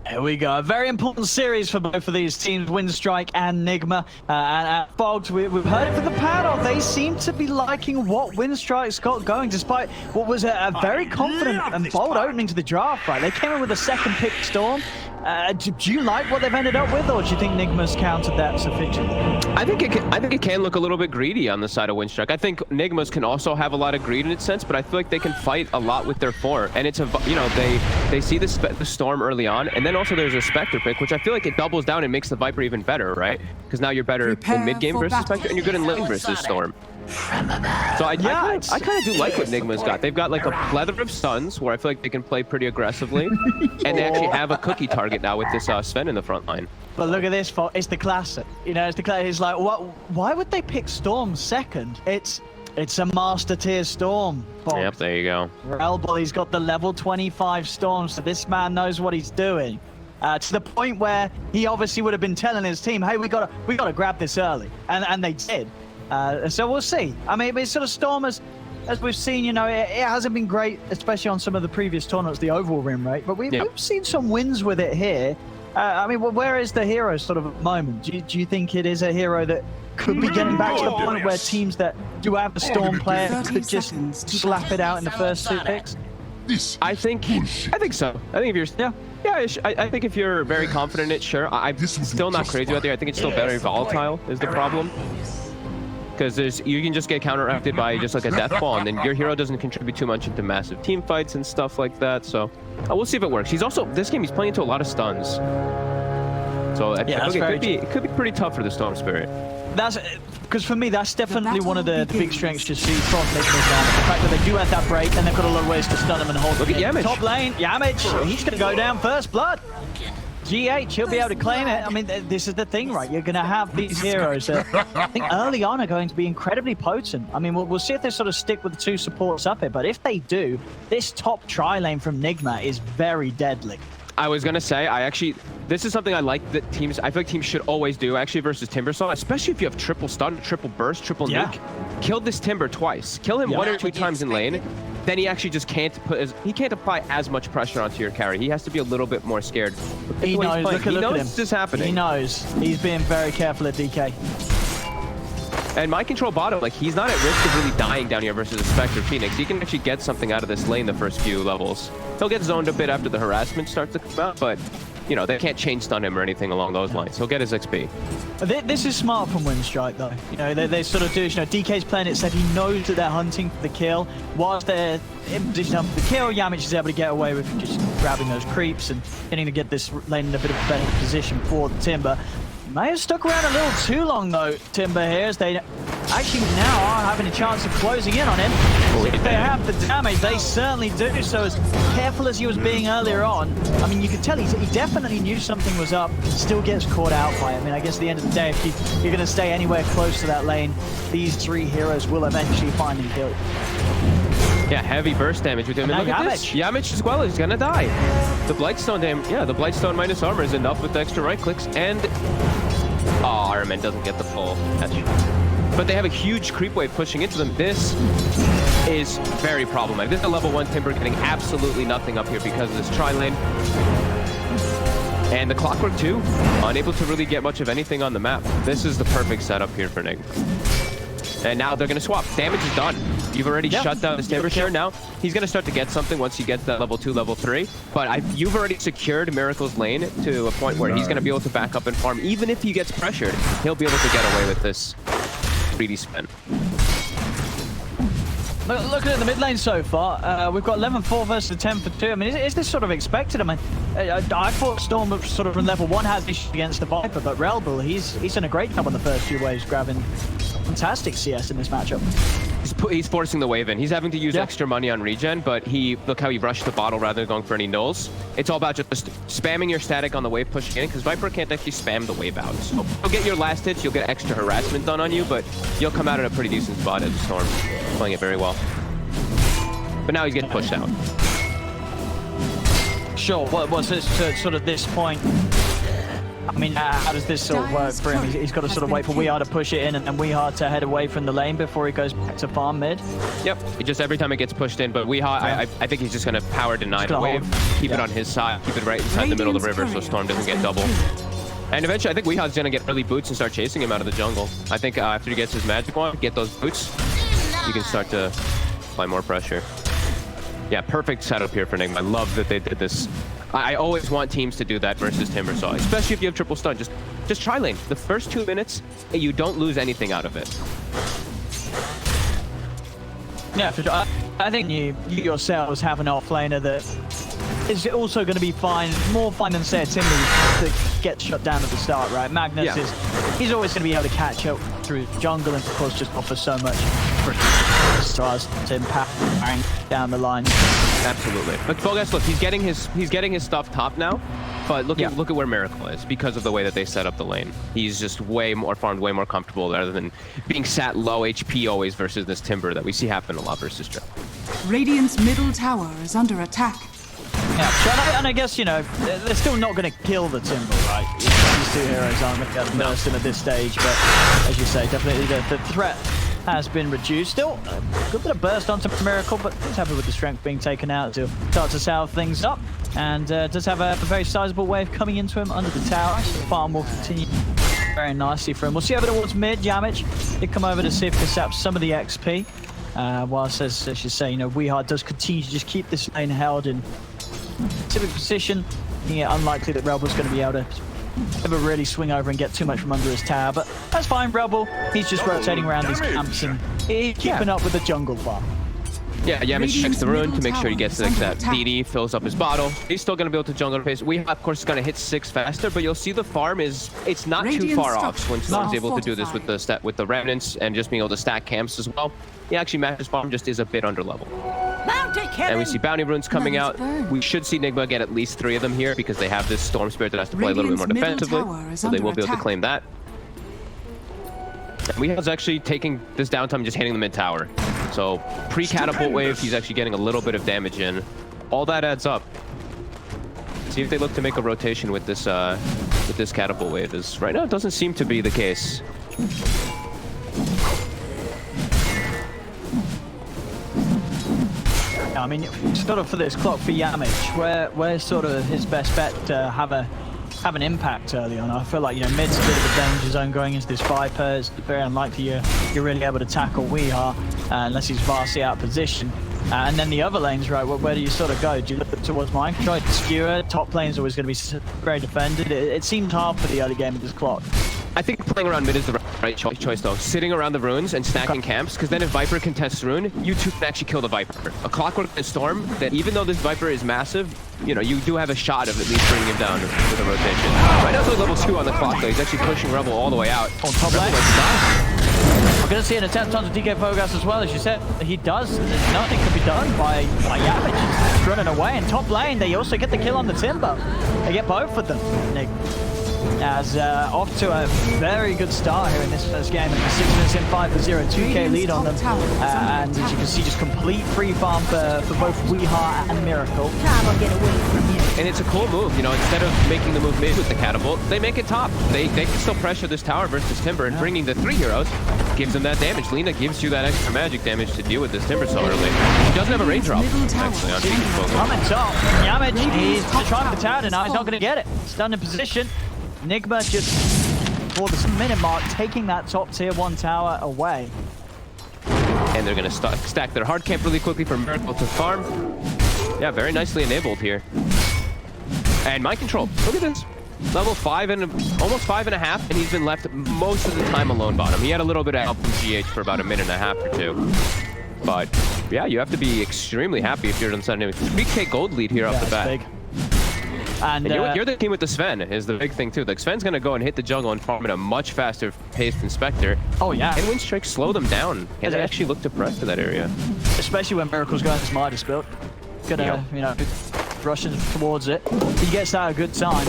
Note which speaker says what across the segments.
Speaker 1: Here we go. A very important series for both of these teams, Winstrike and Nigma. And Fogs, we've heard it from the panel. They seem to be liking what Winstrike's got going, despite what was a very confident and bold opening to the draft, right? They came in with a second pick Storm. Do you like what they've ended up with, or do you think Nigma's countered that sufficiently?
Speaker 2: I think it can look a little bit greedy on the side of Winstrike. I think Nigma's can also have a lot of greed in its sense, but I feel like they can fight a lot with their form. And it's a, you know, they see the Storm early on, and then also there's a Spectre pick, which I feel like it doubles down and makes the Viper even better, right? Because now you're better in mid game versus Spectre, and you're good in lane versus Storm. So I kind of do like what Nigma's got. They've got like a plethora of stuns where I feel like they can play pretty aggressively, and they actually have a cookie target now with this Sven in the front line.
Speaker 1: But look at this, it's the classic. You know, it's the classic. It's like, what? Why would they pick Storm second? It's a master tier Storm. Bob.
Speaker 2: Yep, there you go.
Speaker 1: Relbel, he's got the level 25 Storm, so this man knows what he's doing. To the point where he obviously would have been telling his team, hey, we gotta grab this early, and they did. So we'll see. I mean, it's sort of Storm, as we've seen, you know, it hasn't been great, especially on some of the previous tournaments, the overall win rate, but we've seen some wins with it here. I mean, where is the hero sort of at the moment? Do you think it is a hero that could be getting back to the point where teams that do have a Storm player could just slap it out in the first two picks?
Speaker 2: I think so. I think if you're I think if you're very confident in it, sure. I'm still not crazy out there. I think it's still very volatile is the problem. Because you can just get counteracted by just like a death ball, and then your hero doesn't contribute too much into massive team fights and stuff like that. So we'll see if it works. He's also, this game, he's playing into a lot of stuns. So I think it could be pretty tough for the Storm Spirit.
Speaker 1: That's because for me, that's definitely one of the big strengths to see from Nigma's down. The fact that they do have that break, and they've got a lot of ways to stun him and hold him.
Speaker 2: Look at Yamich.
Speaker 1: Top lane, Yamich, he's going to go down first blood. GH, he'll be able to claim it. I mean, this is the thing, right? You're going to have these heroes that I think early on are going to be incredibly potent. I mean, we'll see if they sort of stick with the two supports up here, but if they do, this top tri-lane from Nigma is very deadly.
Speaker 2: I was going to say, this is something I like that teams, I feel like teams should always do actually versus Timbersaw, especially if you have triple stun, triple burst, triple nuke. Kill this Timber twice. Kill him 1 or 2 times in lane. Then he actually just can't apply as much pressure onto your carry. He has to be a little bit more scared.
Speaker 1: He knows, look at him.
Speaker 2: This is happening.
Speaker 1: He knows. He's being very careful at DK.
Speaker 2: And my control bottom, like, he's not at risk of really dying down here versus a Spectre Phoenix. He can actually get something out of this lane the first few levels. He'll get zoned a bit after the harassment starts to come out, but, you know, they can't chain stun him or anything along those lines. He'll get his XP.
Speaker 1: This is smart from Winstrike, though. You know, they sort of do, you know, DK's playing it, said he knows that they're hunting for the kill. Whilst they're in position for the kill, Yamich is able to get away with just grabbing those creeps and getting to get this lane in a bit of a better position for the Timber. May have stuck around a little too long, though, Timber here, as they actually now are having a chance of closing in on him. If they have the damage, they certainly do. So as careful as he was being earlier on, I mean, you could tell he definitely knew something was up, still gets caught out by it. I mean, I guess at the end of the day, if you're going to stay anywhere close to that lane, these 3 heroes will eventually find him killed.
Speaker 2: Yeah, heavy burst damage with him. And look at this. Yamich as well is gonna die. The Blightstone damage, the Blightstone minus armor is enough with the extra right clicks, and Iron Man doesn't get the full catch. But they have a huge creep wave pushing into them. This is very problematic. This is a level 1 Timber getting absolutely nothing up here because of this tri-lane. And the Clockwork too, unable to really get much of anything on the map. This is the perfect setup here for Nigma. And now they're going to swap. Damage is done. You've already shut down this Timber share. Now he's going to start to get something once you get to that level 2, level 3. But you've already secured Miracle's lane to a point where he's going to be able to back up and farm. Even if he gets pressured, he'll be able to get away with this 3D spin.
Speaker 1: Looking at the mid lane so far, we've got 11-4 versus 10-2. I mean, is this sort of expected? I mean, I thought Storm sort of from level 1 has issues against the Viper, but Relbel, he's done a great job on the first few waves, grabbing fantastic CS in this matchup.
Speaker 2: He's forcing the wave in. He's having to use extra money on regen, but look how he rushed the bottle rather than going for any nulls. It's all about just spamming your static on the wave pushing in, because Viper can't actually spam the wave out. So you'll get your last hits, you'll get extra harassment done on you, but you'll come out at a pretty decent spot as a Storm. Playing it very well. But now he's getting pushed out.
Speaker 1: Sure, what was this sort of this point? I mean, how does this sort of work for him? He's got to sort of wait for Weehar to push it in and then Weehar to head away from the lane before he goes back to farm mid.
Speaker 2: Yep, just every time it gets pushed in, but Weehar, I think he's just going to power deny the wave, keep it on his side, keep it right inside the middle of the river so Storm doesn't get double. And eventually, I think Weehar's going to get early boots and start chasing him out of the jungle. I think after he gets his magic wand, get those boots, you can start to apply more pressure. Yeah, perfect setup here for Nigma. I love that they did this. I always want teams to do that versus Timbersaw, especially if you have triple stun. Just try lane. The first 2 minutes, you don't lose anything out of it.
Speaker 1: Yeah, for sure. I think you yourselves have an offlaner that is also going to be fine, more fine than say a Timber that gets shut down at the start, right? Magnus he's always going to be able to catch up through jungle and of course just offers so much for stars to impact down the line.
Speaker 2: Absolutely. But Fogas, look, he's getting his stuff top now. But look at where Miracle is because of the way that they set up the lane. He's just farmed way more comfortable rather than being sat low HP always versus this Timber that we see happen a lot versus Joe.
Speaker 3: Radiant's middle tower is under attack.
Speaker 1: Yeah, and I guess, you know, they're still not going to kill the Timber, right? These two heroes aren't going to get burst in at this stage, but as you say, definitely the threat has been reduced. Still, a good bit of burst onto Miracle, but he's happy with the strength being taken out to start to salve things up. And does have a very sizable wave coming into him under the tower. So the farm will continue very nicely for him. We'll see over towards mid. Yamich did come over to see if he can sap some of the XP. Whilst, as you say, you know, Weehar does continue to just keep this lane held in specific position. Yeah, unlikely that Rebel's going to be able to ever really swing over and get too much from under his tower, but that's fine. Rebel, he's just rotating around these camps and he's keeping up with the jungle farm.
Speaker 2: Yeah, Yamich checks the rune to make sure he gets like that DD, fills up his bottle. He's still going to be able to jungle pace. We of course is going to hit 6 faster, but you'll see the farm it's not too far off when Storm's able to do this with the remnants and just being able to stack camps as well. He actually matches farm, just is a bit under level. And we see bounty runes coming out. We should see Nigma get at least 3 of them here because they have this Storm Spirit that has to play a little bit more defensively, so they will be able to claim that. And Weehar's actually taking this downtime and just hitting the mid tower. So pre-catapult wave, he's actually getting a little bit of damage in. All that adds up. See if they look to make a rotation with this catapult wave. As right now, it doesn't seem to be the case.
Speaker 1: I mean, sort of for this clock for Yamich, where's sort of his best bet to have an impact early on? I feel like, you know, mid's a bit of a danger zone going into this Viper. It's very unlikely you're really able to tackle Weehar unless he's vastly out of position. And then the other lanes, right, where do you sort of go? Do you look towards mine? Try to skewer. Top lane's always going to be very defended. It seemed hard for the early game of this clock.
Speaker 2: I think playing around mid is the right choice, though. Sitting around the runes and stacking camps, because then if Viper contests rune, you two can actually kill the Viper. A Clockwork and Storm, that even though this Viper is massive, you know, you do have a shot of at least bringing him down with a rotation. Right now, it's level 2 on the clock, though. He's actually pushing Rebel all the way out.
Speaker 1: On top lane. We're going to see an attempt onto DK Fogas as well, as you said. He does. There's nothing can be done by Yamich. He's running away. And top lane, they also get the kill on the Timber. They get both of them, Nick. As off to a very good start here in this first game. And 6 minutes in, 5-0, 2k lead on them. And as you can see, just complete free farm for both Weehar and Miracle. Get away from you.
Speaker 2: And it's a cool move, you know, instead of making the move mid with the catapult, they make it top. They can still pressure this tower versus Timber, and bringing the 3 heroes gives them that damage. Lina gives you that extra magic damage to deal with this Timber so early. He doesn't have a raindrop, actually, on DK.
Speaker 1: Coming top. Yamich, he's trying for the tower now. He's not going to get it. Stunned in position. Nigma just, for the minute mark, taking that top tier 1 tower away.
Speaker 2: And they're going to stack their hard camp really quickly for Miracle to farm. Yeah, very nicely enabled here. And mind control. Look at this. Level 5 and almost 5.5, and he's been left most of the time alone bottom. He had a little bit of help from GH for about a minute and a half or 2. But yeah, you have to be extremely happy if you're on Sunday. 3k gold lead here off the bat.
Speaker 1: Big. And
Speaker 2: you're the team with the Sven is the big thing too. Like Sven's gonna go and hit the jungle and farm at a much faster pace than Spectre.
Speaker 1: Oh yeah.
Speaker 2: And Winstrike slow them down. And they actually look depressed to that area.
Speaker 1: Especially when Miracle's going to Midas build. Gonna, you know, rushing towards it. He gets that a good time.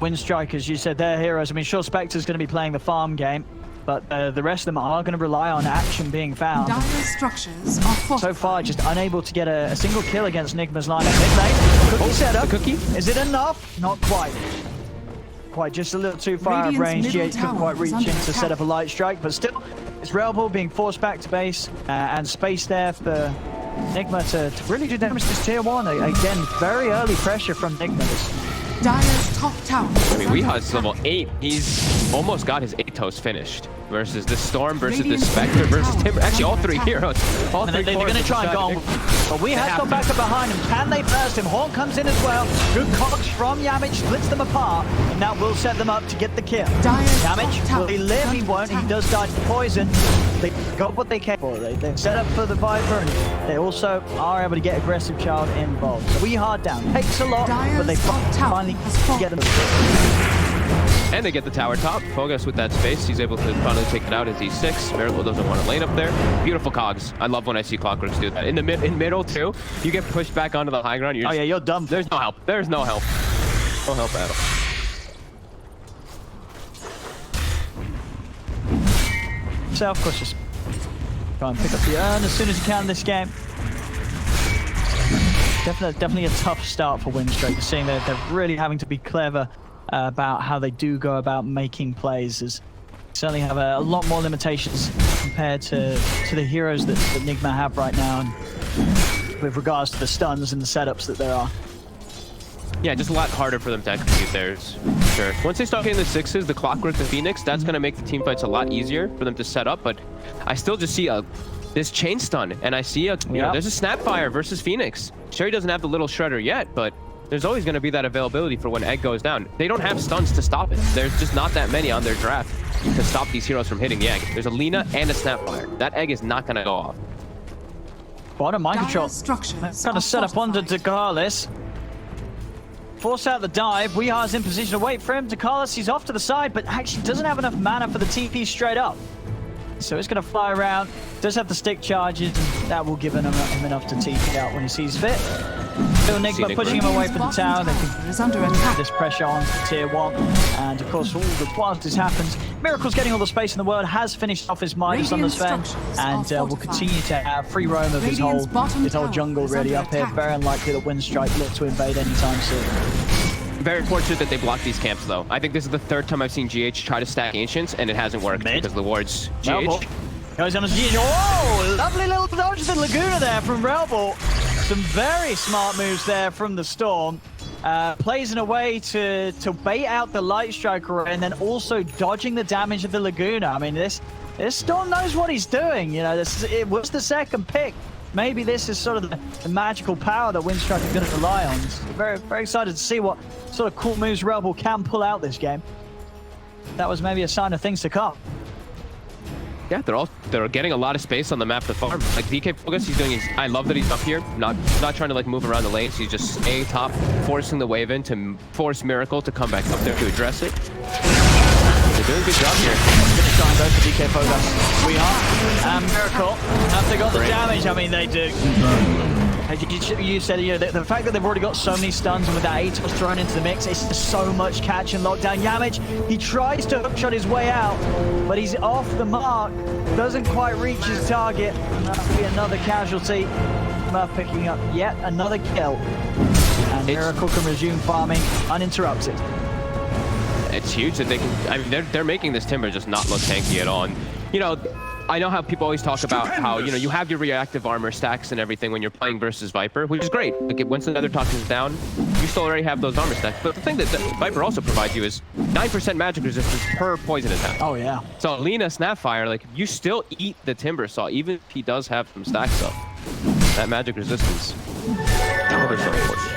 Speaker 1: Winstrike, as you said, they're heroes. I mean, sure, Spectre's going to be playing the farm game, but the rest of them are going to rely on action being found.
Speaker 3: Dire structures are
Speaker 1: so far, just unable to get a single kill against Nigma's line of mid lane. Cookie setup.
Speaker 2: The cookie?
Speaker 1: Is it enough? Not quite. quite just a little too far out of
Speaker 3: Radiant's
Speaker 1: range.
Speaker 3: middle
Speaker 1: GH couldn't quite
Speaker 3: tower
Speaker 1: reach
Speaker 3: is
Speaker 1: in
Speaker 3: under
Speaker 1: to set
Speaker 3: attack.
Speaker 1: up a light strike, but still, it's Relball being forced back to base and space there for Nigma to really do damage to this tier 1. Again, very early pressure from Nigma.
Speaker 3: Dire's top tower.
Speaker 2: I mean, Weehaw's level 8. He's almost got his Atos finished. Versus the Storm, versus the
Speaker 3: Radiant's
Speaker 2: Spectre,
Speaker 3: middle
Speaker 2: versus
Speaker 3: tower
Speaker 2: Timber.
Speaker 3: is
Speaker 2: Actually, all
Speaker 3: under
Speaker 2: three
Speaker 3: attack.
Speaker 2: heroes. All
Speaker 1: And
Speaker 2: three
Speaker 1: they're
Speaker 2: cores
Speaker 1: going to
Speaker 2: of
Speaker 1: try and
Speaker 2: the
Speaker 1: go
Speaker 2: shot.
Speaker 1: on. But we have got back up behind him. Can they burst him? Horn comes in as well. Good cogs from Yamich, splits them apart, and that will set them up to get the kill.
Speaker 3: Dire's top
Speaker 1: Yamich,
Speaker 3: tower
Speaker 1: will he
Speaker 3: is
Speaker 1: live? He
Speaker 3: under
Speaker 1: won't. He
Speaker 3: attack.
Speaker 1: does die to poison. They got what they came for. They set up for the Viper, and they also are able to get aggressive child involved. So we hard down. Takes a lot, but they
Speaker 3: Dire's top tower
Speaker 1: finally
Speaker 3: has fallen.
Speaker 1: get them.
Speaker 2: And they get the tower top. Fogus with that space. He's able to finally take it out as E6. Miracle doesn't want to lane up there. Beautiful cogs. I love when I see Clockworks do that. In middle too, you get pushed back onto the high ground. You're
Speaker 1: Oh
Speaker 2: just,
Speaker 1: yeah, you're dumb.
Speaker 2: There's no help. There's no help. No help at all.
Speaker 1: So of course, just try and pick up the urn as soon as you can in this game. Definitely a tough start for Winstrike. Seeing that they're really having to be clever about how they do go about making plays. As certainly have a lot more limitations compared to the heroes that Nigma have right now, and with regards to the stuns and the setups that there are.
Speaker 2: Yeah, just a lot harder for them to execute theirs. Sure. Once they start getting the 6s, the Clockwork, the Phoenix, that's going to make the team fights a lot easier for them to set up. But I still just see this chain stun, and I see you know, there's a Snapfire versus Phoenix. Sure, he doesn't have the little shredder yet, but there's always going to be that availability for when Egg goes down. They don't have stuns to stop it. There's just not that many on their draft to stop these heroes from hitting the Egg. There's a Lina and a Snapfire. That Egg is not going to go off.
Speaker 1: Bottom mind control.
Speaker 3: Dire's structures
Speaker 1: Trying
Speaker 3: are
Speaker 1: to set up onto
Speaker 3: fortified.
Speaker 1: Dakalis. Force out the dive. Weehar's in position to wait for him. Dakalis, he's off to the side, but actually doesn't have enough mana for the TP straight up. So it's going to fly around. Does have the stick charges, and that will give him enough to TP out when he sees fit. Still Nigma pushing him away from the tower. They can
Speaker 3: is under attack.
Speaker 1: this pressure on tier 1, and of course whilst this happens, Miracle's getting all the space in the world, has finished off his Midas on the
Speaker 3: Radiant
Speaker 1: Sven,
Speaker 3: structures
Speaker 1: and
Speaker 3: are
Speaker 1: will
Speaker 3: fortified.
Speaker 1: continue to have free roam of his
Speaker 3: Radiant's
Speaker 1: whole
Speaker 3: bottom tower
Speaker 1: jungle
Speaker 3: is
Speaker 1: really
Speaker 3: under
Speaker 1: up here.
Speaker 3: attack.
Speaker 1: Very unlikely that Winstrike look to invade anytime soon.
Speaker 2: Very fortunate that they blocked these camps, though. I think this is the 3rd time I've seen GH try to stack Ancients, and it hasn't worked
Speaker 1: Mid.
Speaker 2: because of the wards.
Speaker 1: Relball
Speaker 2: GH.
Speaker 1: goes on his GH. Oh, lovely little dodge to the Laguna there from Relball. Some very smart moves there from the Storm. Plays in a way to bait out the Light Striker and then also dodging the damage of the Laguna. I mean, this Storm knows what he's doing. You know, it was the second pick. Maybe this is sort of the magical power that Winstrike is going to rely on. So very, very excited to see what sort of cool moves Relball can pull out this game. That was maybe a sign of things to come.
Speaker 2: Yeah, they're getting a lot of space on the map to farm. Like DK Focus, he's doing his, I love that he's up here, not trying to like move around the lanes. He's just A top, forcing the wave in to force Miracle to come back up there to address it. They're doing a good job here.
Speaker 1: Gonna try and go for DK Focus. We are. And Miracle, have they got the
Speaker 2: Great.
Speaker 1: damage? I mean, they do. You said, you know, the fact that they've already got so many stuns and with that Atos thrown into the mix, it's just so much catch and lockdown. Yamich, he tries to hookshot his way out, but he's off the mark. Doesn't quite reach his target. And that'll be another casualty. Murph picking up yet another kill. And Miracle can resume farming uninterrupted.
Speaker 2: It's huge that they can, I mean, they're making this Timber just not look tanky at all. And, you know, I know how people always talk about how, you know, you have your reactive armor stacks and everything when you're playing versus Viper, which is great. Like, once another toxin is down, you still already have those armor stacks. But the thing that Viper also provides you is 9% magic resistance per poison attack.
Speaker 1: Oh, yeah.
Speaker 2: So Lina Snapfire, like, you still eat the Timber Saw, even if he does have some stacks up. That magic resistance. Ever so important.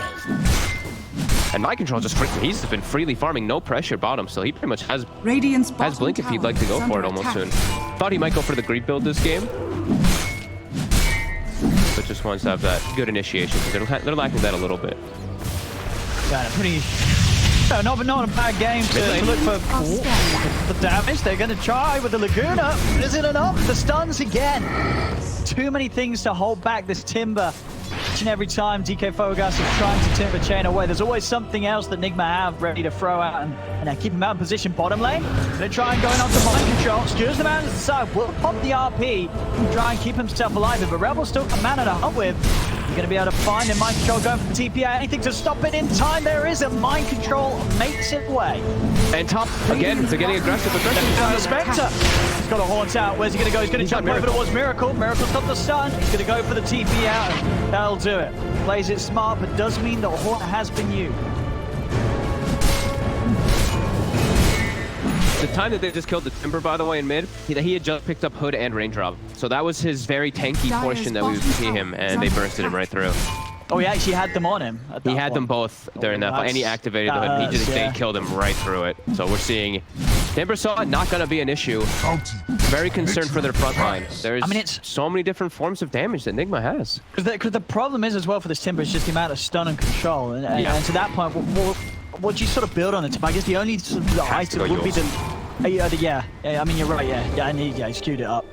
Speaker 2: And my control just he's been freely farming, no pressure bottom, so he pretty much has
Speaker 3: Radiant's bottom
Speaker 2: Blink if he'd
Speaker 3: tower
Speaker 2: like to go
Speaker 3: is
Speaker 2: for it
Speaker 3: under
Speaker 2: almost
Speaker 3: attack.
Speaker 2: soon. Thought he might go for the Greed build this game, but just wants to have that good initiation because they're lacking that a little bit.
Speaker 1: Yeah, pretty. No, not a bad game to look for the damage. They're going to try with the Laguna. Is it enough? The stuns again. Too many things to hold back this Timber. Each and every time DK Fogas is trying to Timber chain away, there's always something else that Nigma have ready to throw out and keep him out in position. Bottom lane, gonna try and going on to mind control. Skewers them out to the side. Will pop the RP and try and keep himself alive. But Rebel's still got mana to hunt with. going to be able to find him? Mind control going for the TPA. Anything to stop it in time? There is a mind control makes it way.
Speaker 2: And top again. They're getting aggressive.
Speaker 1: Spectre. He's got a haunt out. Where's he going to go? He's going to jump over towards Miracle. Miracle's got the stun. He's going to go for the TP out. That'll do it. Plays it smart, but does mean the haunt has been used.
Speaker 2: The time that they just killed the Timber, by the way, in mid, he had just picked up Hood and Raindrop. So that was his very tanky portion that we would see him, and they bursted him right through.
Speaker 1: Oh, he actually had them on him.
Speaker 2: He had them both during that fight, and he activated the Hood. They killed him right through it. So we're seeing Timbersaw not going to be an issue. Very concerned for their front line. There's so many different forms of damage that Nigma has.
Speaker 1: Because the problem is as well for this Timber is just the amount of stun and control. And to that point, what do you sort of build on it? I guess the only sort of item would be the... Yeah, I mean, you're right, yeah, he skewed it up.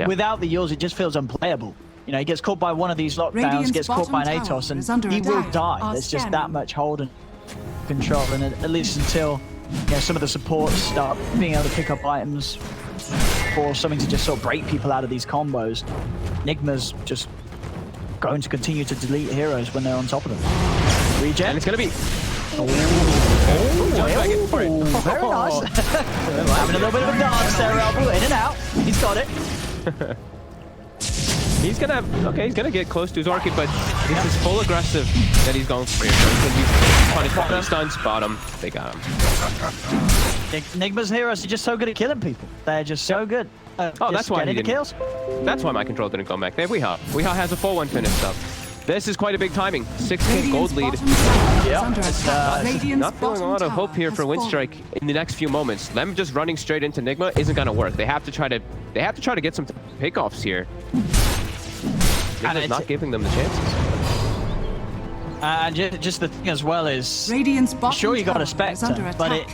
Speaker 1: Without the Yules, it just feels unplayable. You know, he gets caught by one of these lockdowns, gets caught by an Atos, and he will die. There's just that much hold and control, and at least until some of the supports start being able to pick up items for something to just sort of break people out of these combos, Nigma's just going to continue to delete heroes when they're on top of them. Regen.
Speaker 2: And it's going to be...
Speaker 1: Very nice. Having a little bit of a dance there, Elbow, in and out. He's got it.
Speaker 2: He's gonna get close to his Orchid, but this is full aggressive that he's going for here. So he's gonna be punished by the stuns, bottom. They got him.
Speaker 1: Nigma's heroes are just so good at killing people. They're just so good.
Speaker 2: That's why he didn't.
Speaker 1: Kills.
Speaker 2: That's why my control didn't come back. They have Weehaw. Weehaw has a full one finished up. This is quite a big timing. 6K gold lead. Not feeling a lot of hope here for Winstrike in the next few moments. Them just running straight into Nigma isn't gonna work. They have to try to get some pickoffs here. Nigma's not giving them the chances.
Speaker 1: And just the thing as well is, sure you got a Spectre, but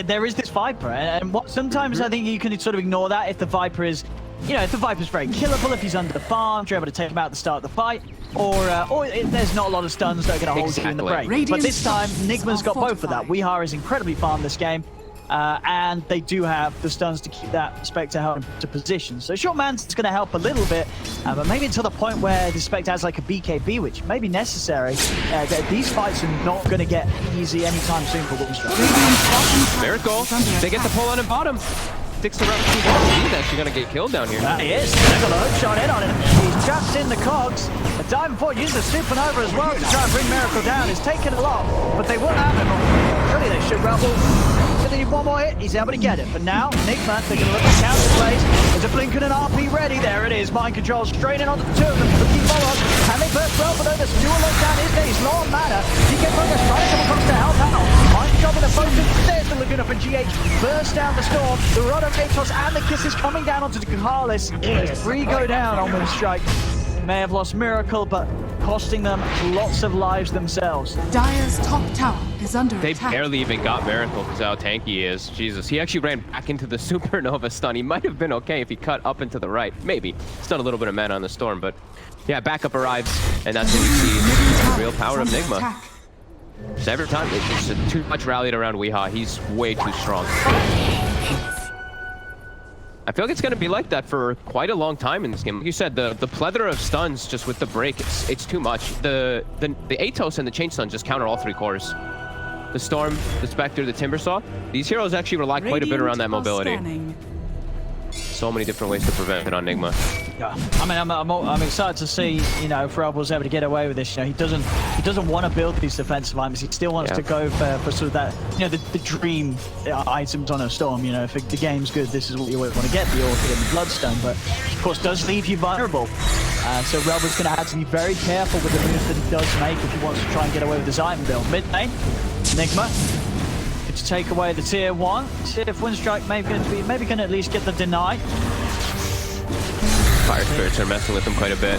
Speaker 1: there is this Viper, and sometimes I think you can sort of ignore that if the Viper is, if the Viper's very killable, if he's under farmed, you're able to take him out at the start of the fight, or if there's not a lot of stuns that are going to hold you in the break. But this time, Nigma's got both of that. Weehaw is incredibly farmed this game, and they do have the stuns to keep that Spectre held into position. So Short Man's going to help a little bit, but maybe until the point where the Spectre has like a BKB, which may be necessary. These fights are not going to get easy anytime soon for Winstrike.
Speaker 2: Miracle, they get the pull on the bottom. Sticks around too long. He's actually going to get killed down here.
Speaker 1: He is. They've got a hook shot in on him. He's just in the cogs. A dive forward uses the supernova as well to try and bring Miracle down. He's taken a lot, but they will have him. Surely they should Rebel. If they need one more hit, he's able to get it. But now, Nigma, they're going to look at counter plays. There's a Blinken and RP ready. There it is. Mind control straight in onto the two of them. The keep follow-up. And they burst well, but the dual lockdown is there. He's low on mana. DK Focus trying to come across to help out. Mind control with a focus. There's the Laguna for GH. Burst down the storm. The Rod of Atos and the Kisses coming down onto the Kahalis. As 3 go down on Winstrike. May have lost Miracle, but costing them lots of lives themselves.
Speaker 3: Dire's top tower is under
Speaker 2: They
Speaker 3: attack.
Speaker 2: barely even got Miracle because how tanky he is. Jesus, he actually ran back into the supernova stun. He might have been okay if he cut up into the right. Maybe. Still a little bit of mana on the storm, but yeah, backup arrives, and that's when you see the real power of Nigma. So every time, it's just too much rallied around Weehaw. He's way too strong. I feel like it's going to be like that for quite a long time in this game. Like you said, the plethora of stuns just with the break, it's too much. The Atos and the Chain Stun just counter all 3 cores. The Storm, the Spectre, the Timbersaw. These heroes actually rely quite a bit around that mobility. So many different ways to prevent it on Nigma.
Speaker 1: Yeah, I mean, I'm excited to see, if Rebel's able to get away with this. He doesn't want to build these defensive items. He still wants to go for sort of that, the dream items on a Storm. If the game's good, this is what you want to get, the Orchid and the Bloodstone. But of course, does leave you vulnerable. So Rebel's going to have to be very careful with the moves that he does make if he wants to try and get away with his item build. Mid lane, Nigma. To take away the tier 1. See if Winstrike maybe can at least get the deny.
Speaker 2: Fire Spirits are messing with him quite a bit.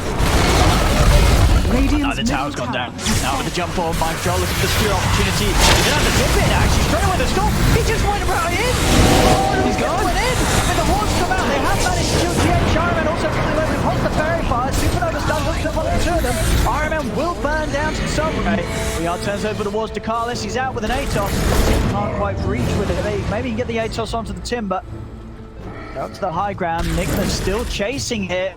Speaker 1: The tower's gone down. Now with the jump forward, Mind Control looking for the steal opportunity. He's going to have to dip it actually. Straight away the storm. He just went right in. He's gone. Went in. And the horns come out. They have managed to kill GH. Ironman also fully loaded. Holds the fairy fire. Supernova stun looks up on the 2 of them. Ironman will burn down to some way. Weehaw turns over towards Dakalis. He's out with an Atos. Can't quite reach with it. Maybe he can get the Atos onto the Timber. Up to the high ground. Nigma's still chasing here.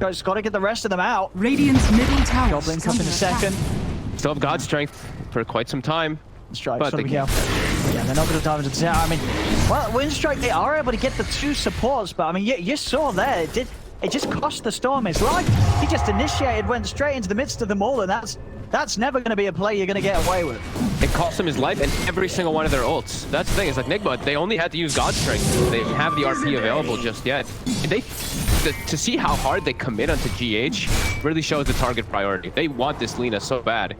Speaker 1: Just got to get the rest of them out.
Speaker 3: Radiant's middle tower
Speaker 1: Goblin
Speaker 3: is
Speaker 1: comes in
Speaker 3: under
Speaker 1: a
Speaker 3: attack.
Speaker 1: second.
Speaker 2: Still have God strength for quite some time.
Speaker 1: Strike,
Speaker 2: But
Speaker 1: so
Speaker 2: they
Speaker 1: be careful. Yeah, they're not going to dive into the tower. I mean, well, Winstrike, they are able to get the 2 supports, but I mean, you saw there, it just cost the Storm his life. He just initiated, went straight into the midst of them all, and that's never going to be a play you're going to get away with.
Speaker 2: It cost him his life and every single one of their ults. That's the thing. It's like Nigma, they only had to use God Strength. They didn't have the RP available just yet. And to see how hard they commit onto GH really shows the target priority. They want this Lina so bad.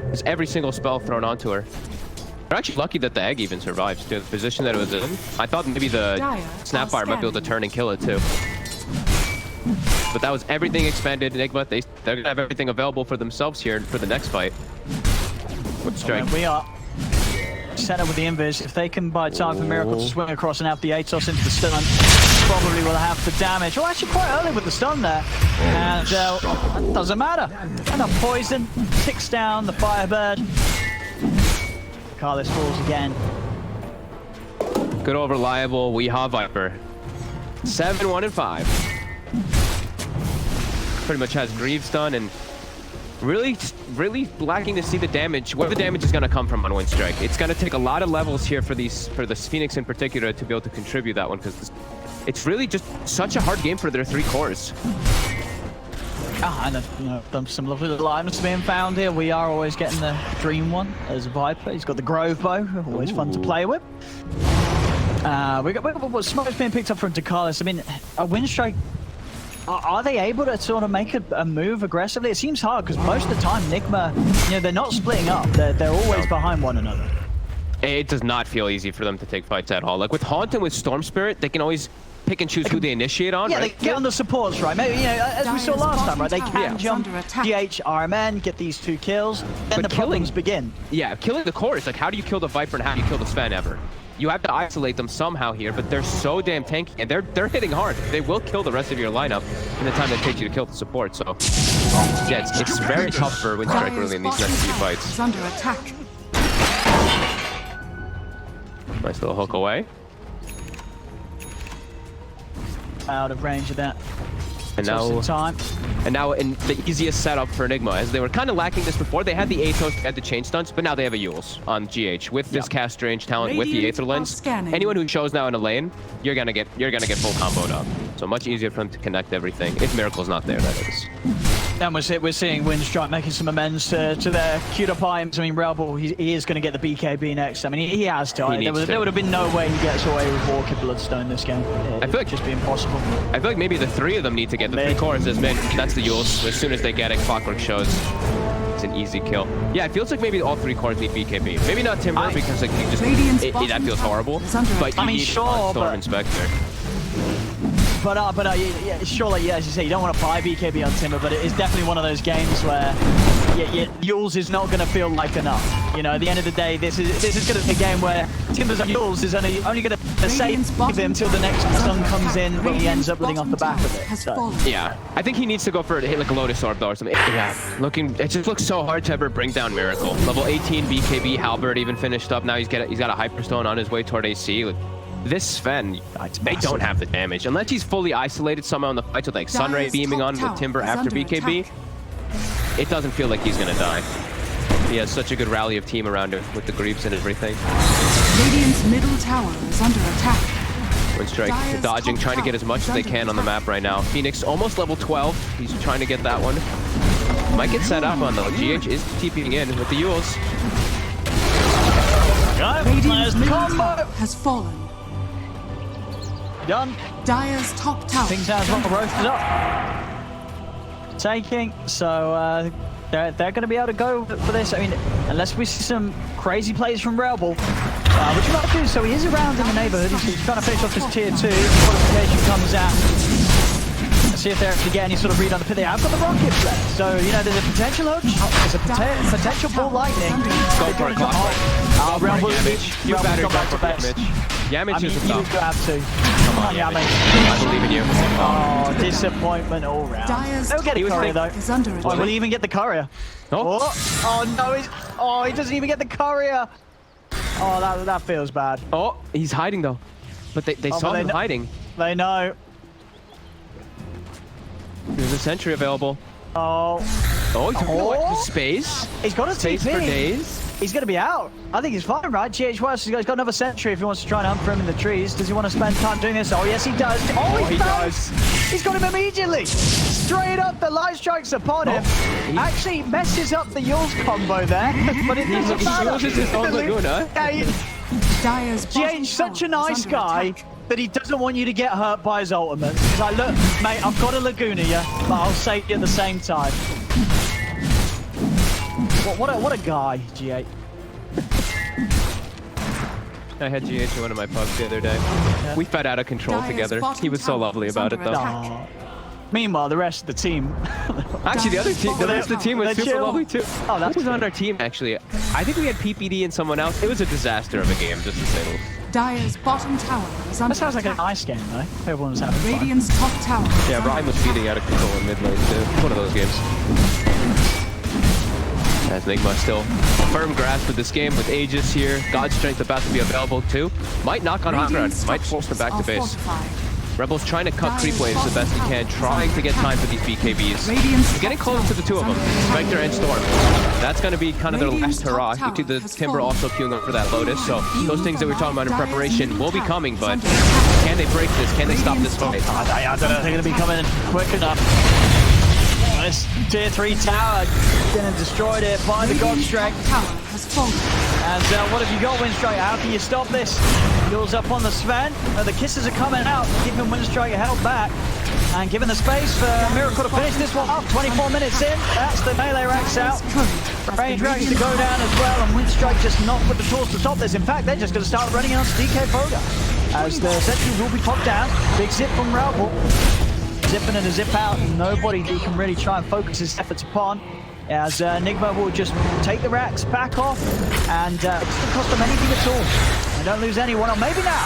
Speaker 2: There's every single spell thrown onto her. They're actually lucky that the egg even survives too. The position that it was in. I thought maybe the Snapfire might be able to turn and kill it too. But that was everything expended. Nigma, they're gonna have everything available for themselves here for the next fight. Winstrike.
Speaker 1: We are set up with the invis. If they can buy time for Miracle to swing across and have the Atos into the stun, probably will have the damage. Oh, actually quite early with the stun there. And that doesn't matter. Enough poison. Ticks down the Firebird. Carlos falls again.
Speaker 2: Good old reliable Weehaw Viper. 7-1-5. Pretty much has Greaves done and really lacking to see the damage. Where the damage is going to come from on Winstrike. It's going to take a lot of levels here for this Phoenix in particular to be able to contribute that one because it's really just such a hard game for their 3 cores.
Speaker 1: And some lovely little items being found here. We are always getting the Dream one as a Viper. He's got the Grove Bow, always fun to play with. We got Smoke's being picked up from Dakalis. I mean, a Winstrike. Are they able to sort of make a move aggressively? It seems hard because most of the time, Nigma, they're not splitting up. They're always behind one another.
Speaker 2: It does not feel easy for them to take fights at all. Like with Haunt and with Storm Spirit, they can always pick and choose who they initiate on.
Speaker 1: Yeah,
Speaker 2: right?
Speaker 1: they get on the supports, right? Maybe, as we saw last time, right? They can jump GH, RMN, get these 2 kills, then the problems begin.
Speaker 2: Yeah, killing the core is like, how do you kill the Viper and how do you kill the Sven ever? You have to isolate them somehow here, but they're so damn tanky, and they're hitting hard. They will kill the rest of your lineup in the time that takes you to kill the support. So, yeah, it's very tough for Winstrike really in these next few fights.
Speaker 3: Is under attack.
Speaker 2: Nice little hook away.
Speaker 1: Out of range of that.
Speaker 2: And now in the easiest setup for Nigma, as they were kind of lacking this before. They had the Atos, they had the chain stunts, but now they have a Yules on GH with this cast range talent, with the Aether Lens. Anyone who shows now in a lane, you're gonna get full comboed up. So much easier for them to connect everything. If Miracle's not there, that is.
Speaker 1: And we're seeing Winstrike making some amends to their queued up items. I mean, Rebel, he is going to get the BKB next. I mean, he has to. There would have been no way he gets away with Walker Bloodstone this game.
Speaker 2: I feel like
Speaker 1: just be impossible.
Speaker 2: I feel like maybe the 3 of them need to get the 3 cores as mid. That's the Yules. As soon as they get it, Clockwork shows. It's an easy kill. Yeah, it feels like maybe all 3 cores need BKB. Maybe not Timber because like you just that feels horrible. But you need Storm and Spectre.
Speaker 1: But yeah, surely, as you say, you don't want to buy BKB on Timber, but it is definitely one of those games where Yules is not going to feel like enough. At the end of the day, this is going to be a game where Timber's Yules is only going to save him until the next stun comes in, but he ends up living off the back of it. So.
Speaker 2: Yeah, I think he needs to go for hit like a Lotus Orb though or something. Yeah, it just looks so hard to ever bring down Miracle. Level 18 BKB, Halberd even finished up. Now he's got a Hyperstone on his way toward AC. This Sven, they don't have the damage. Unless he's fully isolated somehow in the fight with like Sunray beaming on with Timber after BKB, it doesn't feel like he's gonna die. He has such a good rally of team around him with the Greaves and everything.
Speaker 3: Radiant's middle tower is under attack.
Speaker 2: Winstrike dodging, trying to get as much as they can on the map right now. Phoenix almost level 12. He's trying to get that one. Might get set up on though. GH is TPing in with the Yules.
Speaker 3: Radiant's middle tower has fallen.
Speaker 1: Done.
Speaker 3: Dire's top tower.
Speaker 1: Things as well roasted up. Taking, so they're going to be able to go for this. I mean, unless we see some crazy plays from Rebel, which we might do. So he is around in the neighborhood. He's trying to finish off his tier 2. Qualification comes out. Let's see if they actually get any sort of read on the pit. They have got the rockets there. So, there's a potential hook. There's a potential ball lightning.
Speaker 2: Go for it, Clockwork.
Speaker 1: Rebel,
Speaker 2: you better go for it, Mitch. Yamich is a
Speaker 1: tough. You have to.
Speaker 2: Come on, Yamich. I believe in you.
Speaker 1: Oh, disappointment all round. They'll get a courier though. Oh, will he even get the courier? Oh no, he doesn't even get the courier. Oh, that feels bad.
Speaker 2: Oh, he's hiding though. But they saw him hiding.
Speaker 1: They know.
Speaker 2: a sentry available.
Speaker 1: Oh.
Speaker 2: Oh, he's the space.
Speaker 1: He's got a
Speaker 2: Space
Speaker 1: TP.
Speaker 2: for days.
Speaker 1: He's going to be out. I think he's fine, right? GH West, he's got another sentry if he wants to try and hunt for him in the trees. Does he want to spend time doing this? Oh, yes, he does. Oh, he does. He's got him immediately. Straight up, the light strikes upon him. Actually messes up the Yules combo there, but it doesn't matter.
Speaker 2: He uses his own Laguna.
Speaker 3: Dire's bottom
Speaker 1: GH such a
Speaker 3: tower is
Speaker 1: nice
Speaker 3: under
Speaker 1: guy
Speaker 3: attack.
Speaker 1: that he doesn't want you to get hurt by his ultimate. He's like, look, mate, I've got a Laguna, yeah, but I'll save you at the same time. What a guy, GH.
Speaker 2: I had GH in one of my pubs the other day. We fed out of control
Speaker 3: Dire's
Speaker 2: together.
Speaker 3: bottom
Speaker 2: He was so
Speaker 3: tower
Speaker 2: lovely
Speaker 3: is
Speaker 2: about it,
Speaker 3: under
Speaker 2: though.
Speaker 3: attack.
Speaker 1: Aw. Meanwhile, the rest of the team.
Speaker 2: Actually, the rest of the team was
Speaker 1: They're
Speaker 2: super
Speaker 1: chill.
Speaker 2: lovely too.
Speaker 1: Oh, that's
Speaker 2: Who was on
Speaker 1: good.
Speaker 2: our team, actually? I think we had PPD and someone else. It was a disaster of a game, just to say the least.
Speaker 3: Dire's bottom tower is under
Speaker 1: That sounds like a
Speaker 3: attack.
Speaker 1: nice game, though. Everyone's having fun.
Speaker 3: Radiant's top tower is
Speaker 2: Yeah,
Speaker 3: under
Speaker 2: Ryan was
Speaker 3: attack.
Speaker 2: feeding out of control in mid lane, too. One of those games. As Nigma still firm grasp of this game with Aegis here. God's Strength about to be available, too. Might knock on high ground.
Speaker 3: Radiant
Speaker 2: Might force them back to
Speaker 3: structures
Speaker 2: base.
Speaker 3: are fortified.
Speaker 2: Rebels trying to cut creep waves the best he can, trying to get time for these BKBs.
Speaker 3: Radiant's
Speaker 2: Getting
Speaker 3: top
Speaker 2: close to the two of them,
Speaker 3: tower is under
Speaker 2: Spectre and Storm. That's going to be kind of their
Speaker 3: Radiant's
Speaker 2: last hurrah.
Speaker 3: top
Speaker 2: You see the
Speaker 3: tower has
Speaker 2: Timber
Speaker 3: fallen.
Speaker 2: also queuing up for that Lotus, so those things that we were talking about in
Speaker 3: Dire's
Speaker 2: preparation
Speaker 3: middle
Speaker 2: will be
Speaker 3: tower
Speaker 2: coming,
Speaker 3: is
Speaker 2: but
Speaker 3: under attack.
Speaker 2: can they break this? Can they stop this fight?
Speaker 1: I don't know if they're going to be coming in quick enough. This tier 3 tower getting destroyed here by the God
Speaker 3: Radiant's top
Speaker 1: Strength.
Speaker 3: tower has fallen.
Speaker 1: And what have you got, Winstrike? How can you stop this? Yules up on the Sven. The kisses are coming out, keeping Winstrike held back. And given the space for Miracle to finish this one off. 24 minutes in. That's the melee racks out. Range racks to go down as well. And Winstrike just not with the tools to stop this. In fact, they're just going to start running on DK Foga. As the sentry will be popped down. Big zip from Ralph. Zipping and a zip out. Nobody who can really try and focus his efforts upon. As Nigma will just take the racks back off. And it doesn't cost them anything at all. They don't lose anyone. Or maybe now.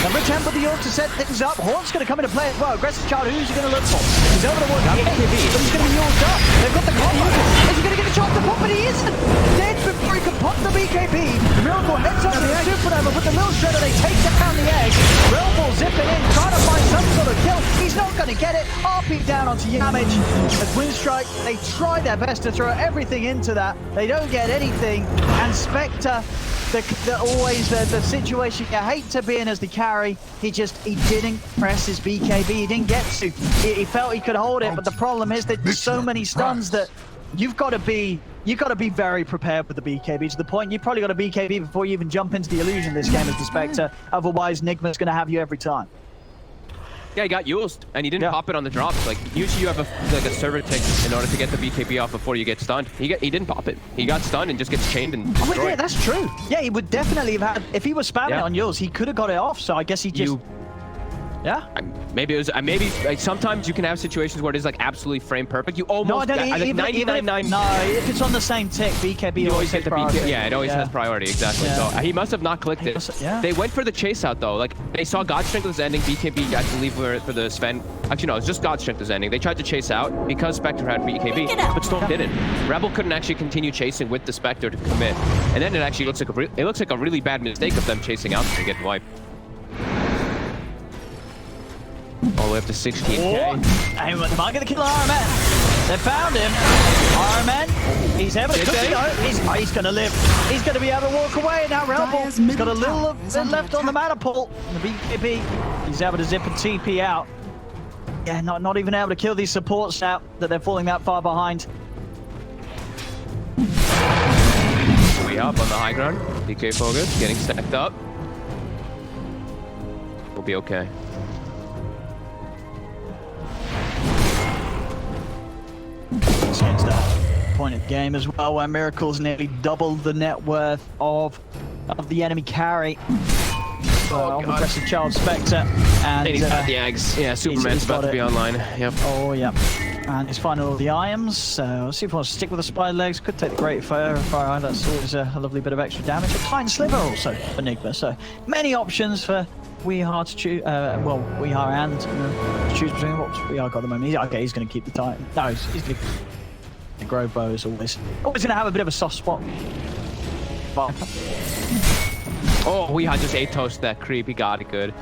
Speaker 1: Number 10 for the Yules to set things up. Horn's going to come into play as well. Aggressive child, who's he going to look for? He's over the woods. But he's going to be Yulesed up. They've got the combo. Is he going to get a chance to pop? But he isn't. Dead before he can pop the BKB. The Miracle heads up to the Supernova with the little shredder. They take down the egg. Relball zipping in, trying to find some sort of kill. He's not going to get it. RP down onto Yamage. As Winstrike, they try their best to throw everything into that. They don't get anything. And Spectre, the situation you hate to be in as the carry, he didn't press his BKB. He didn't get to. He felt he could hold it, but the problem is that there's so many stuns that you've got to be very prepared with the BKB to the point you've probably got a BKB before you even jump into the illusion this game as the Spectre. Otherwise, Nigma's going to have you every time.
Speaker 2: Yeah, he got used, and he didn't pop it on the drops. Like, usually you have a server tick in order to get the BKB off before you get stunned. He didn't pop it. He got stunned and just gets chained and destroyed.
Speaker 1: Oh, yeah, that's true. Yeah, he would definitely have had, if he was spamming it on Yules, he could have got it off, so I guess he just... Yeah?
Speaker 2: Maybe it was. Maybe like sometimes you can have situations where it is like absolutely frame perfect. You almost
Speaker 1: No, I don't.
Speaker 2: like
Speaker 1: Even if,
Speaker 2: 99.9.
Speaker 1: no, if it's on the same tick, BKB
Speaker 2: You always
Speaker 1: takes
Speaker 2: hit the
Speaker 1: priority.
Speaker 2: BK. Yeah, it always has priority. Exactly.
Speaker 1: Yeah.
Speaker 2: So he must have not clicked it.
Speaker 1: Yeah.
Speaker 2: They went for the chase out though. Like they saw God Strength was ending. BKB, I believe, for the Sven. Actually, no, it's just God Strength was ending. They tried to chase out because Spectre had BKB, but Storm didn't. Rebel couldn't actually continue chasing with the Spectre to commit, and then it actually looks like a really bad mistake of them chasing out and getting wiped. All the way up to 16K.
Speaker 1: And they might get the kill on RMN. They found him. RMN, he's able to cook it out. He's going to live. He's going to be able to walk away now. Relball, he's got a little bit left on the mana pool. The BKB, he's able to zip and TP out. Yeah, not even able to kill these supports now that they're falling that far behind.
Speaker 2: We up on the high ground. DK focus, getting stacked up. We'll be okay.
Speaker 1: Against that point of the game as well, where Miracle's nearly doubled the net worth of the enemy carry. Of aggressive child Spectre, and
Speaker 2: he's got the eggs. Yeah, Superman's about to be online. Yep.
Speaker 1: Oh yeah, and he's finding all the items. So we'll see if he wants to stick with the spider legs. Could take the great fire. That's always a lovely bit of extra damage. A tiny sliver also for Nigma. So many options for Weehar to choose. Well, Weehar and to choose between. What's Weehar got at the moment? Okay, he's going to keep the Titan. No, he's going to. The Grove Bow is always going to have a bit of a soft spot. But
Speaker 2: oh, we had just 8 toast that creep. He got it good.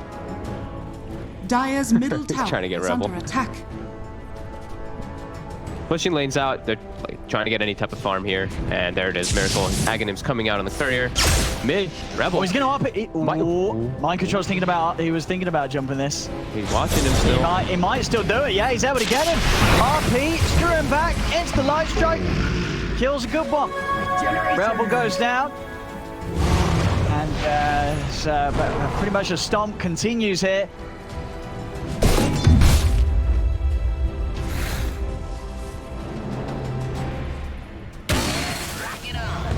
Speaker 3: Dire's middle tower
Speaker 2: trying to get
Speaker 3: is
Speaker 2: Rebel.
Speaker 3: under attack.
Speaker 2: Pushing lanes out. They're like, trying to get any type of farm here. And there it is. Miracle. Aghanim's coming out on the courier. Mid. Rebel.
Speaker 1: Oh, he's going to up it. Mind Control's thinking about, he was thinking about jumping this.
Speaker 2: He's watching him still.
Speaker 1: He might still do it. Yeah, he's able to get him. RP, screw him back. It's the light strike. Kills a good one. Rebel goes down. And pretty much a stomp continues here.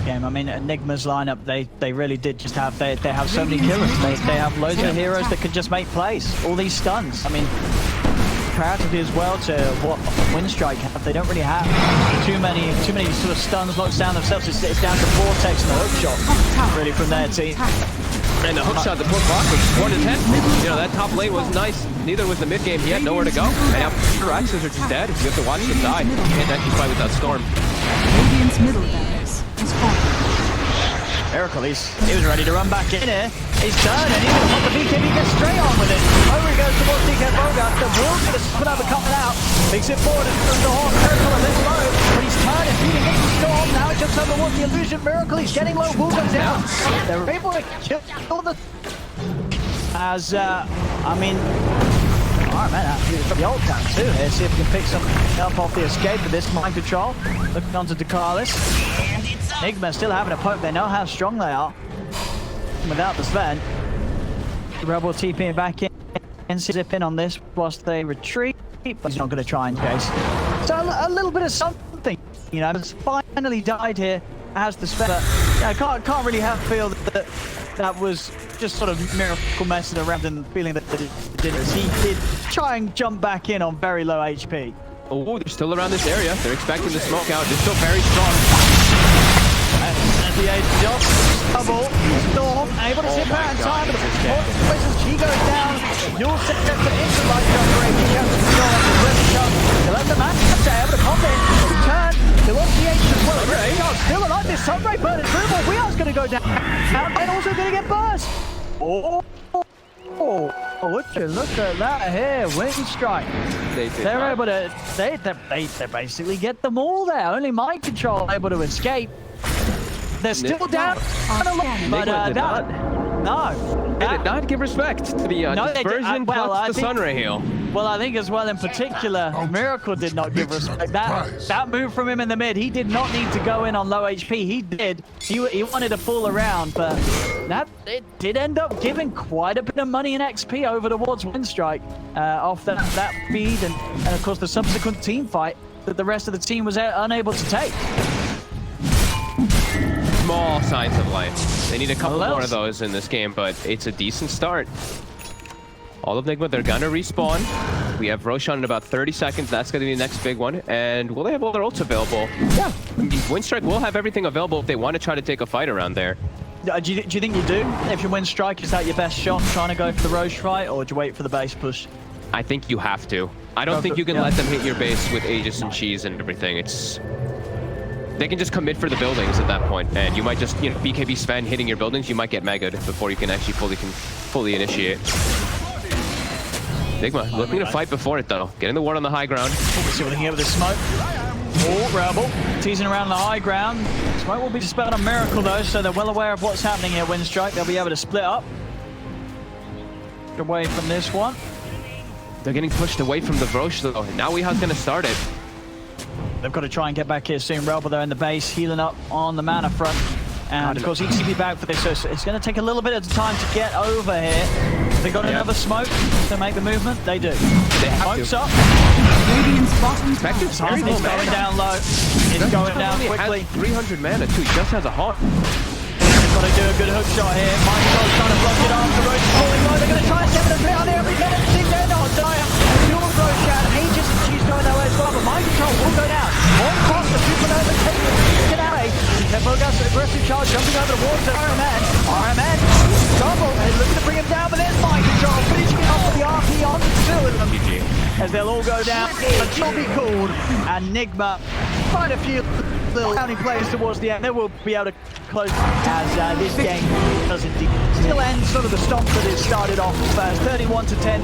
Speaker 1: Game. I mean, Nigma's lineup, they really did just have, they have so many killers. They have loads of heroes that can just make plays. All these stuns. I mean, comparatively as well to what Winstrike have, they don't really have too many sort of stuns locked down themselves. It's down to Vortex and the hook shot, really, from their team.
Speaker 2: And the hook shot, the poor block was 4 to 10. You know, that top lane was nice. Neither was the mid game. He had nowhere to go. And now Axes are just dead. You have to watch them die. You can't actually fight without Storm.
Speaker 3: Radiant's middle barracks has fallen.
Speaker 1: Miracle, he was ready to run back in here. He's turning, he's going to pop the BKB, gets straight on with it. Over he goes towards DK Bogart. The Wolf's going to spin over coming out. Makes it forward and through the horn. Miracle a little low, but he's turning, feeding into the storm. Now it jumps over towards the illusion. Miracle, he's getting low. Wolf goes down. They're able to kill the... As, I mean... Alright, man, for the ult down too here. See if we can pick some help off the escape of this mind control. Looking onto Dakalis. Nigma still having a poke. They know how strong they are. Without the Sven. Rebel TPing back in and zip in on this whilst they retreat. But he's not going to try and chase. So a little bit of something, you know, has finally died here as the Sven. But can't really have feel that was just sort of Miracle messing around and feeling that it didn't. He did try and jump back in on very low HP.
Speaker 2: Oh, they're still around this area. They're expecting the smoke out. They're still very strong.
Speaker 1: And the just double Storm able to sit back in time, but she goes down. You'll set up the instant light jump break. He has to control on the rest shot. They let the match able to pop in. Turn. They want the H as well. Really? Still alive. This Sunray burn is through, but we are going to go down. And also going to get burst. Would you look at that here, Winstrike. They're able to, they basically get them all there. Only mind control able to escape. They're still down a lot, but
Speaker 2: They did not give respect to the dispersion plus the Sunray heal.
Speaker 1: Well, I think as well in particular, Miracle did not give respect. That move from him in the mid, he did not need to go in on low HP. He did. He wanted to fool around, but it did end up giving quite a bit of money and XP over towards Winstrike off that feed and of course the subsequent team fight that the rest of the team was unable to take.
Speaker 2: Small signs of life. They need a couple more of those in this game, but it's a decent start. All of Nigma, they're gonna respawn. We have Roshan in about 30 seconds. That's gonna be the next big one. And will they have all their ults available? Yeah. Winstrike will have everything available if they want to try to take a fight around there.
Speaker 1: Do you think you do? If you Winstrike, is that your best shot trying to go for the Roche fight, or do you wait for the base push?
Speaker 2: I think you have to. I don't think you can let them hit your base with Aegis and cheese and everything. They can just commit for the buildings at that point, and you might just, you know, BKB Sven hitting your buildings, you might get megged before you can actually fully initiate. Nigma looking to fight before it though, getting the ward on the high ground.
Speaker 1: Let's see what they can get with the smoke. Oh, Rebel teasing around the high ground. Smoke will be dispelled on Miracle though, so they're well aware of what's happening here. Winstrike, they'll be able to split up. Get away from this one.
Speaker 2: They're getting pushed away from the Roche though. Now Weeha's gonna start it.
Speaker 1: They've got to try and get back here soon. Rebel there in the base, healing up on the mana front. And of course, ECB back for this, so it's going to take a little bit of time to get over here. They got another smoke to make the movement. They do. Smoke's up.
Speaker 3: Radiant's bottom tower.
Speaker 1: It's going down low. It's going down quickly.
Speaker 2: 300 mana too. He just has a heart.
Speaker 1: They've got to do a good hook shot here. Michael's trying to block it off. The Roach falling low. They're going to try and get the play on there. Every minute. They're not dire. Dual Roshan. Aegis and Cheese going that way as well. But mind control will go down. One cross. The supernova taking it away. Bogas aggressive charge jumping over the water. RMN. Double. They're looking to bring him down, but there's mind control. Finishing it off with the RP on two of them. As they'll all go down. A job be called. And Nigma. Quite a few little counting players towards the end. They will be able to close as this game does indeed still end sort of the stomp that it started off first. 31 to 10.